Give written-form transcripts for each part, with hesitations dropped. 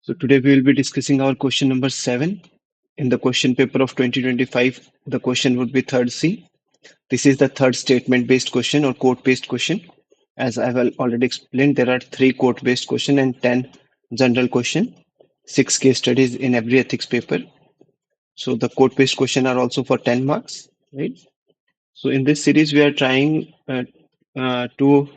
So today we will be discussing our question number 7. In the question paper of 2025, the question would be third C. This is the third statement based question or quote based question. As I have already explained, there are 3 quote based question and 10 general question, 6 case studies in every ethics paper. So the quote based question are also for 10 marks, right? So in this series, we are trying to,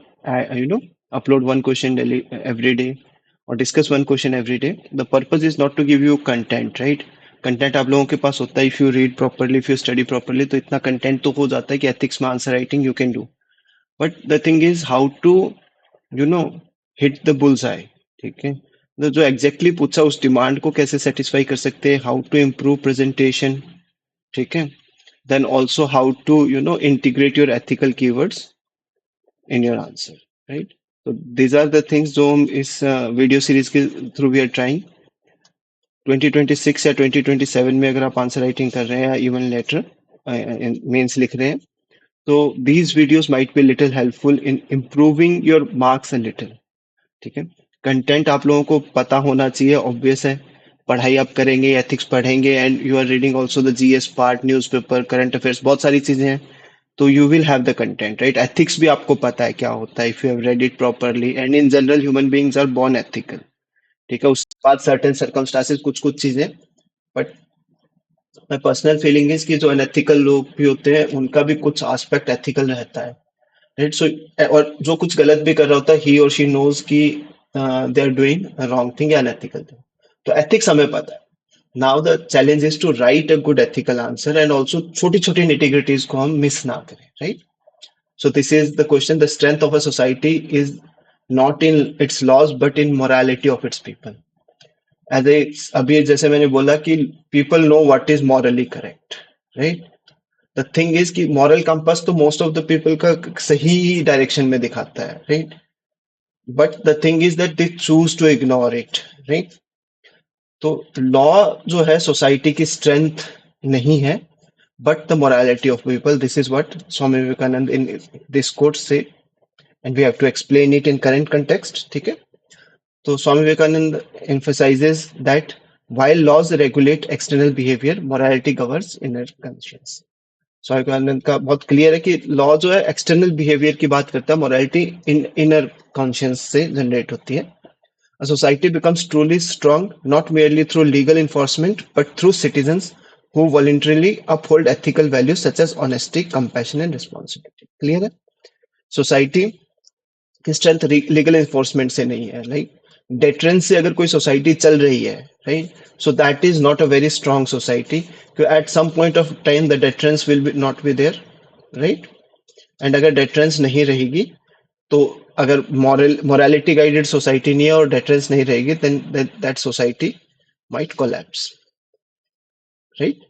upload one question daily, every day or discuss one question every day. The purpose is not to give you content, right? Content आप लोगों के पास होता है, if you read properly, if you study properly, तो इतना content तो हो जाता है कि एथिक्स में answer writing you can do. But the thing is how to you know hit the bull's eye. ठीक है, तो जो एग्जैक्टली पूछा उस डिमांड को कैसे सेटिस्फाई कर सकते हैं, हाउ टू इम्प्रूव प्रेजेंटेशन. ठीक है, then also how to integrate your ethical keywords in your answer, right? So these are the things जो हम इस वीडियो सीरीज के थ्रू वी आर ट्राइंग. 2026 या 2027 में अगर आप आंसर राइटिंग कर रहे हैं या इवन लेटर मेंस लिख रहे हैं, तो these videos might be little helpful in improving your marks a little. ठीक है, कंटेंट आप लोगों को पता होना चाहिए, ऑब्वियस है. पढ़ाई आप करेंगे, एथिक्स पढ़ेंगे, and you are reading also the GS part, newspaper, current affairs, बहुत सारी चीजें हैं, तो you will have the content, right? Ethics भी आपको पता है क्या होता है, if you have read it properly. And in general human beings are born ethical. ठीक है, उसके बाद सर्टेन सर्कमस्टांसेस, कुछ कुछ चीजें. But my personal feeling is कि जो अनएथिकल लोग भी होते हैं उनका भी कुछ एस्पेक्ट एथिकल रहता है, राइट? सो और जो कुछ गलत भी कर रहा होता है, ही और शी नोज कि they are doing wrong thing या अनएथिकल थिंग. तो एथिक्स हमें पता है. Now the challenge is to write a good ethical answer, and also छोटी छोटी निटिग्रिटीज को हम मिस ना करें, right? So this is the question. The strength of a society is not in its laws but in morality of its people. As a अभी जैसे मैंने बोला कि people know what is morally correct, right? The thing is कि moral compass तो most of the people का सही direction में दिखाता है, right? But the thing is that they choose to ignore it, right? तो law जो है society की strength नहीं है, but the morality of people. This is what Swami Vivekananda in this quote say, and we have to explain it in current context. ठीक है, तो Swami Vivekananda emphasizes that while laws regulate external behavior, morality governs inner conscience. Swami Vivekananda का बहुत clear है कि law जो है external behaviour की बात करता है, मोरालिटी इनर कॉन्शियंस से जनरेट होती है. A society becomes truly strong not merely through legal enforcement but through citizens who voluntarily uphold ethical values such as honesty, compassion and responsibility. Clear है? Society की strength legal enforcement से नहीं है, like deterrence से अगर कोई society चल रही है, right? So that is not a very strong society. At some point of time the deterrence will not be there, right? And अगर डेटरेंस नहीं रहेगी, तो अगर मोरालिटी गाइडेड सोसाइटी नहीं है और डेटरेंस नहीं रहेगी, then that society might collapse, right?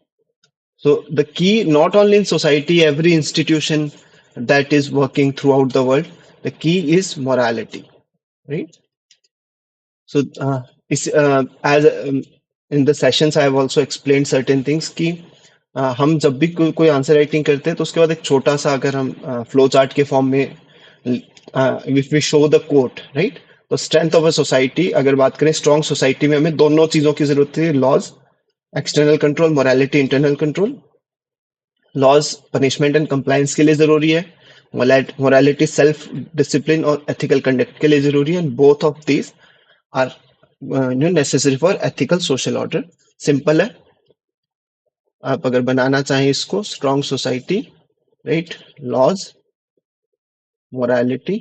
So the key, not only in society, every institution that is working throughout the world, the key is morality, right? So as in the sessions I have also explained certain things कि हम जब भी कोई answer writing करते हैं तो उसके बाद एक छोटा सा अगर हम फ्लो चार्ट के फॉर्म में if we show the quote, right? तो स्ट्रेंथ ऑफ अ सोसाइटी, अगर बात करें स्ट्रॉन्ग सोसाइटी में, हमें दोनों चीजों की जरूरत है. Laws external control, morality internal control. Laws punishment and compliance के लिए जरूरी है, मोरालिटी सेल्फ डिसिप्लिन और एथिकल कंडक्ट के लिए जरूरी है. And both of these are necessary for ethical social order. Simple है. आप अगर बनाना चाहें इसको, strong society, right? Laws, morality,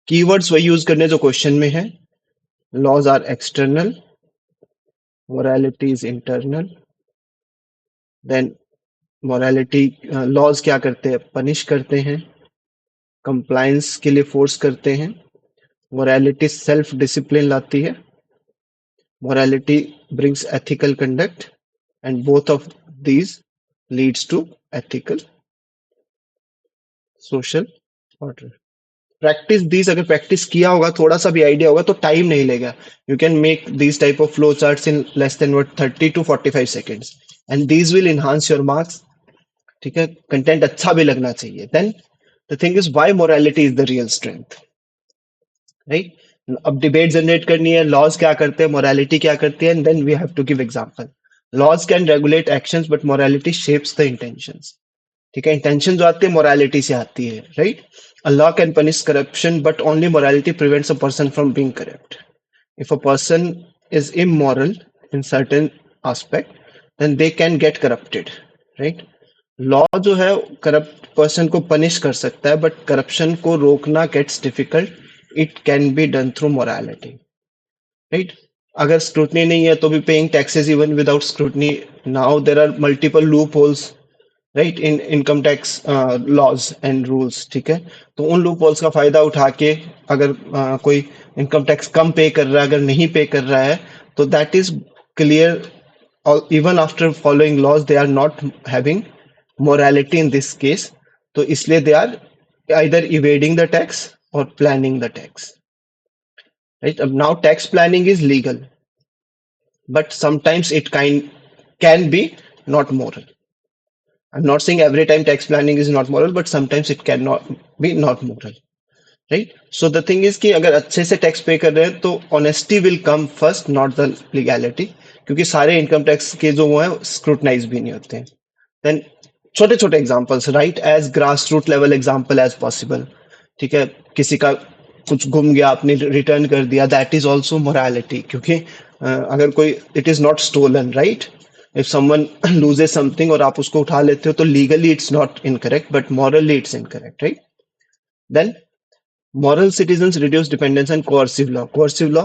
keywords वही यूज करने जो क्वेश्चन में है. Laws are external, morality is internal. Then morality, laws क्या करते हैं? पनिश करते हैं. कंप्लायंस के लिए फोर्स करते हैं. मोरालिटी सेल्फ डिसिप्लिन लाती है. Morality brings ethical conduct, and both of these leads to ethical social order. Practice these, अगर प्रैक्टिस किया होगा, थोड़ा सा भी आइडिया होगा, तो टाइम नहीं लेगा. You can make these type of flow charts in less than 30 to 45 seconds, and these will enhance your marks. ठीक है, कंटेंट अच्छा भी लगना चाहिए. Then the thing is why morality is the real strength, right? अब debate generate करनी है, laws क्या करते हैं, मोरालिटी क्या करती है, and then we have to give example. Laws can regulate actions but morality shapes the intentions. ठीक है, इंटेंशन जो आती है मोरालिटी से आती है, right. A law can punish corruption but only morality prevents a person from being corrupt. If a person is immoral in certain aspect, then they can get corrupted, right. Law जो है corrupt person को punish कर सकता है, but corruption को रोकना gets difficult. It can be done through morality, right. अगर scrutiny नहीं है तो भी paying taxes even without scrutiny. Now there are multiple loopholes, right, in income tax laws and rules. ठीक है, तो उन लूप होल्स का फायदा उठा के अगर कोई इनकम टैक्स कम पे कर रहा है, अगर नहीं पे कर रहा है, तो that is clear. Even after following laws they are not having morality in this case. तो इसलिए they are either evading the tax और प्लानिंग द टैक्स, राइट. अब now tax planning is legal, but sometimes it can be not moral. I'm not saying every time tax planning is not moral, but sometimes it cannot be not moral, right? So the thing is कि अगर अच्छे से tax पे कर रहे हैं तो honesty will come first, not the legality, क्योंकि सारे इनकम टैक्स के जो वो है स्क्रूटनाइज भी नहीं होते हैं. देन छोटे छोटे examples, right, as grass root level example as possible. ठीक है, किसी का कुछ गुम गया, आपने रिटर्न कर दिया, दैट इज ऑल्सो मोरालिटी, क्योंकि अगर कोई it is not stolen, right. If someone loses something और आप उसको उठा लेते हो तो legally it's not incorrect, but morally it's incorrect, right. Then moral citizens reduce dependence on coercive law. Coercive law,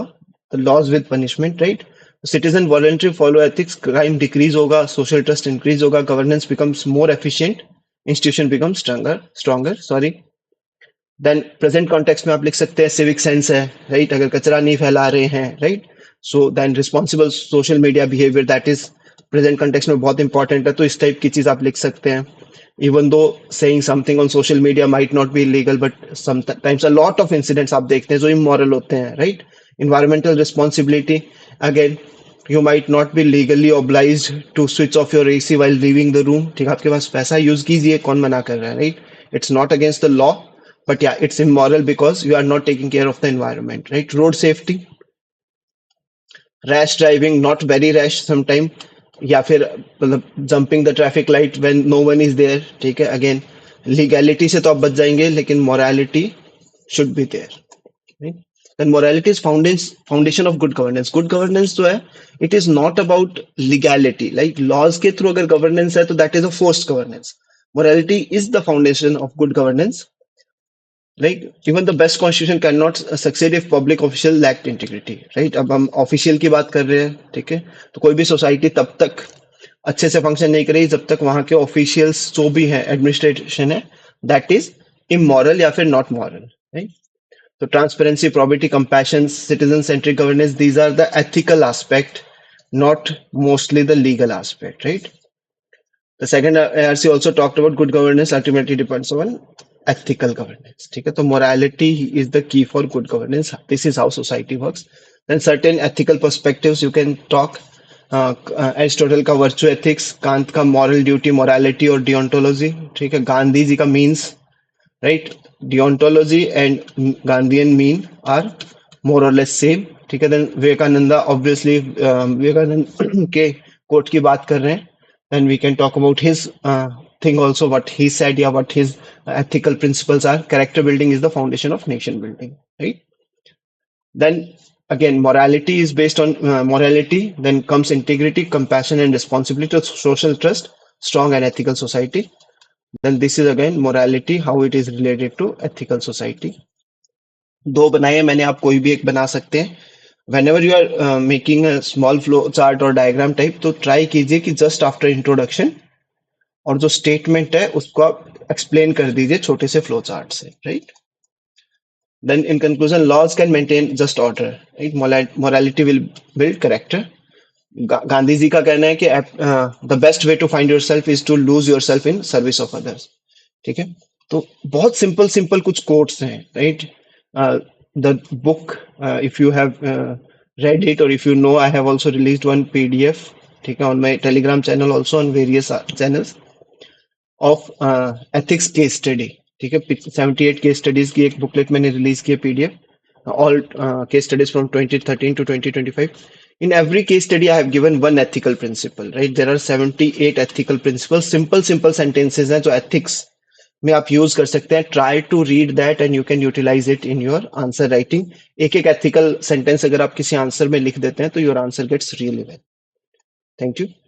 the laws with punishment, right. Citizen voluntary follow ethics, crime decrease होगा, social trust increase होगा, governance becomes more efficient, institution becomes stronger, sorry. Then present context में आप लिख सकते हैं civic sense है, right. अगर कचरा नहीं फैला रहे हैं, right. So then responsible social media behaviour, that is present context में बहुत इंपॉर्टेंट है. तो इस टाइप की चीज आप लिख सकते हैं. Even though saying something on social media might not be illegal, but sometimes a lot of incidents आप देखते हैं जो इमोरल होते हैं, right. Environmental responsibility, again you might not be legally obliged to switch off your AC while leaving the room. ठीक है, आपके पास पैसा, यूज कीजिए, कौन मना कर रहा है, right. It's not against the law, but yeah, it's immoral because you are not taking care of the environment, right. Road safety, rash driving, not very rash sometime, या फिर मतलब jumping the traffic light when no one is there. ठीक है, again legality से तो आप बच जाएंगे, लेकिन morality should be there, right. Then morality is foundation of good governance. Good governance जो है, it is not about legality, like laws के through अगर governance है तो that is a forced governance. Morality is the foundation of good governance. Right, even the best constitution cannot succeed if public official lacked integrity, right. अब हम official की बात कर रहे हैं, ठीक है, तो कोई भी सोसाइटी तब तक अच्छे से फंक्शन नहीं करेगी जब तक वहां के ऑफिशियल्स जो भी है, एडमिनिस्ट्रेशन है, दैट इज इमोरल या फिर नॉट मॉरल, राइट. तो transparency, probity, compassion, citizen centric governance, these are the ethical aspect, not mostly the legal aspect, right. The second ARC also talked about good governance ultimately depends on ethical governance. ठीक है, तो morality is the key for good governance. This is how society works. Then certain ethical perspectives you can talk. Aristotle का virtue ethics, Kant का moral duty, morality और डियोंटोलॉजी. ठीक है, गांधी जी का means, right. Deontology and Gandhian mean are more और less same. ठीक है, then Vivekananda, obviously Vivekananda के कोट की बात कर रहे हैं, then we can talk about his thing also, what he said, yeah, what his ethical principles are. Character building is the foundation of nation building, right. Then again, morality is based on morality, then comes integrity, compassion and responsibility, social trust, strong and ethical society. Then this is again morality, how it is related to ethical society. दो बनाए, मैंने, आप कोई भी एक बना सकते हैं. whenever you are making a small flow chart or diagram type, तो try कीजिए कि just after introduction और जो statement है उसको आप explain कर दीजिए छोटे से flow chart से, right. Then in conclusion, laws can maintain just order, right. Morality will build character. Gandhi ji का कहना है कि the best way to find yourself is to lose yourself in service of others. ठीक है, तो बहुत simple कुछ quotes हैं, right. The book, if you have read it or if you know, I have also released one PDF, ठीक है, on my Telegram channel, also on various channels of ethics case study. ठीक है, 78 case studies की एक booklet मैंने release की है, PDF. all case studies from 2013 to 2025. In every case study, I have given one ethical principle, right? There are 78 ethical principles, simple sentences हैं जो ethics में आप यूज कर सकते हैं. Try to read that and you can utilize it in your answer writing. एक एक ethical sentence अगर आप किसी आंसर में लिख देते हैं तो your answer gets really well. Thank you.